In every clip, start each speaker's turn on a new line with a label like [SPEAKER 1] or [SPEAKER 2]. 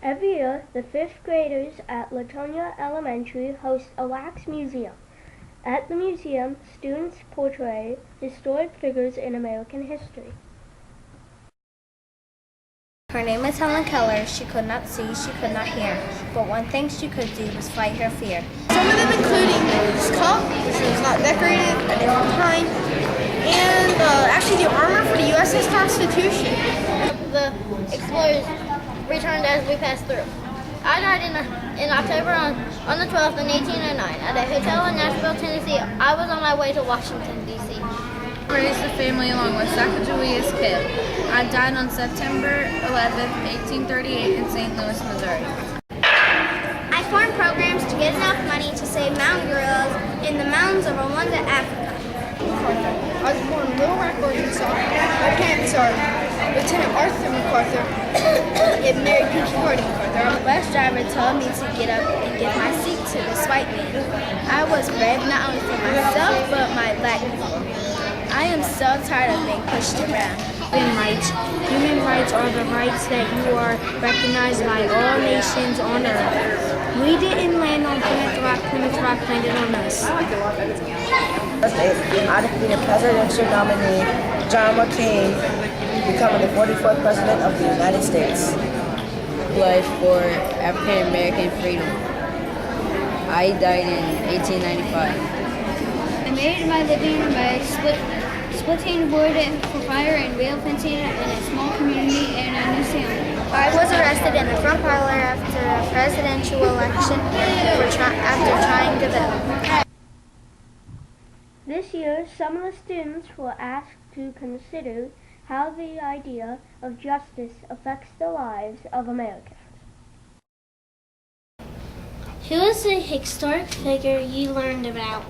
[SPEAKER 1] Every year, the 5th graders at Latonia Elementary host a wax museum. At the museum, students portray historic figures in American history.
[SPEAKER 2] Her name is Helen Keller. She could not see, she could not hear, but one thing she could do was fight her fear.
[SPEAKER 3] Some of them including this cup, which was not decorated at a different time, and actually the armor for the USS Constitution.
[SPEAKER 4] The explorers returned as we passed through. I died in October on the 12th in 1809 at a hotel in Nashville, Tennessee. I was on my way to Washington, D.C.
[SPEAKER 5] Raised a family along with Sacagawea's kid. I died on September 11th, 1838 in St. Louis, Missouri.
[SPEAKER 2] I formed programs to get enough money to save mountain gorillas in the mountains of Rwanda, Africa.
[SPEAKER 3] I was born in Little Rock, Arkansas. My parents are Lieutenant Arthur MacArthur and Mary Pinky Hardy MacArthur.
[SPEAKER 2] The bus driver told me to get up and give my seat to this white man. I was brave not only for myself, but my black people. I am so tired of being pushed around.
[SPEAKER 6] Human rights are the rights that you are recognized by all nations on earth. We didn't land on Plymouth Rock landed on us.
[SPEAKER 7] I defeated presidential nominee John McCain, becoming the 44th president of the United States.
[SPEAKER 8] Life for African American freedom. I died in 1895.
[SPEAKER 4] I made my living by splitting wood for fire and rail fencing in a small community in New Zealand.
[SPEAKER 2] I was arrested in the front parlor after a presidential election after trying to vote.
[SPEAKER 1] This year, some of the students were asked to consider how the idea of justice affects the lives of Americans.
[SPEAKER 4] Who is the historic figure you learned about?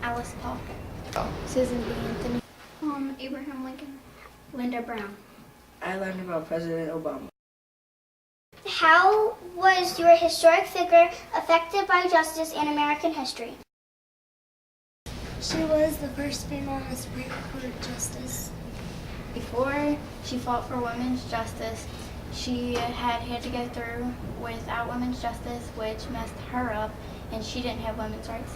[SPEAKER 2] Alice Paul.
[SPEAKER 4] Susan B. Anthony. Abraham Lincoln.
[SPEAKER 2] Linda Brown.
[SPEAKER 7] I learned about President Obama.
[SPEAKER 2] How was your historic figure affected by justice in American history?
[SPEAKER 4] She was the first female in the Supreme Court justice. Before she fought for women's justice, she had to go through without women's justice, which messed her up, and she didn't have women's rights.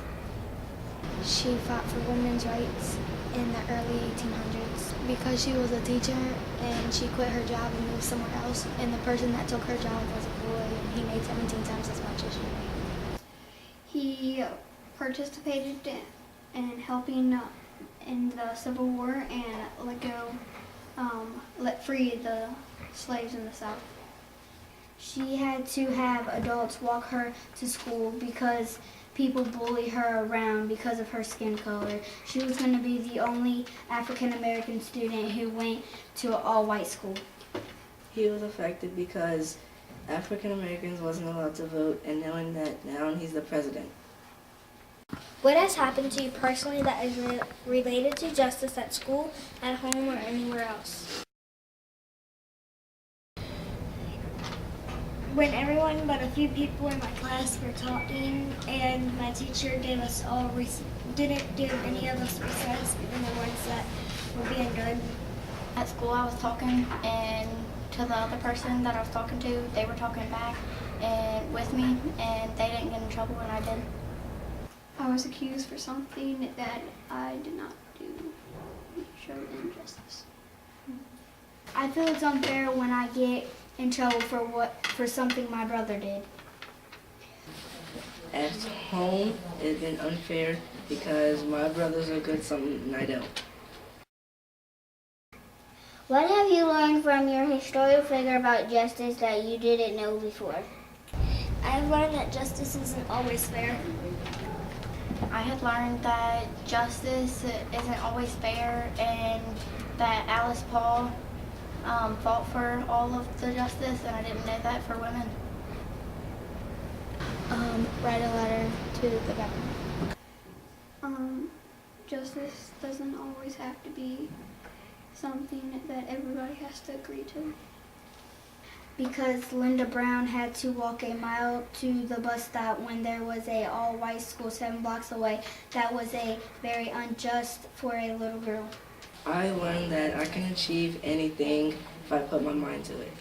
[SPEAKER 6] She fought for women's rights in the early 1800s because she was a teacher and she quit her job and moved somewhere else, and the person that took her job was a boy and he made 17 times as much as she made.
[SPEAKER 4] He participated in helping in the Civil War and let free the slaves in the South.
[SPEAKER 6] She had to have adults walk her to school because people bully her around because of her skin color. She was going to be the only African American student who went to an all-white school.
[SPEAKER 7] He was affected because African Americans wasn't allowed to vote, and knowing that now he's the president.
[SPEAKER 2] What has happened to you personally that is related to justice at school, at home, or anywhere else?
[SPEAKER 6] When everyone but a few people in my class were talking and my teacher didn't give any of us recess, even the ones that were being good.
[SPEAKER 4] At school I was talking, and to the other person that I was talking to, they were talking back and with me, and they didn't get in trouble and I did.
[SPEAKER 9] I was accused for something that I did not do. It showed injustice.
[SPEAKER 6] I feel it's unfair when I get in trouble for something my brother did.
[SPEAKER 7] At home, it's been unfair because my brothers are good, something I don't.
[SPEAKER 2] What have you learned from your historical figure about justice that you didn't know before?
[SPEAKER 6] I've learned that justice isn't always fair.
[SPEAKER 4] I had learned that justice isn't always fair, and that Alice Paul fought for all of the justice, and I didn't know that for women.
[SPEAKER 6] Write a letter to the government.
[SPEAKER 9] Justice doesn't always have to be something that everybody has to agree to.
[SPEAKER 6] Because Linda Brown had to walk a mile to the bus stop when there was a all-white school 7 blocks away. That was a very unjust for a little girl.
[SPEAKER 7] I learned that I can achieve anything if I put my mind to it.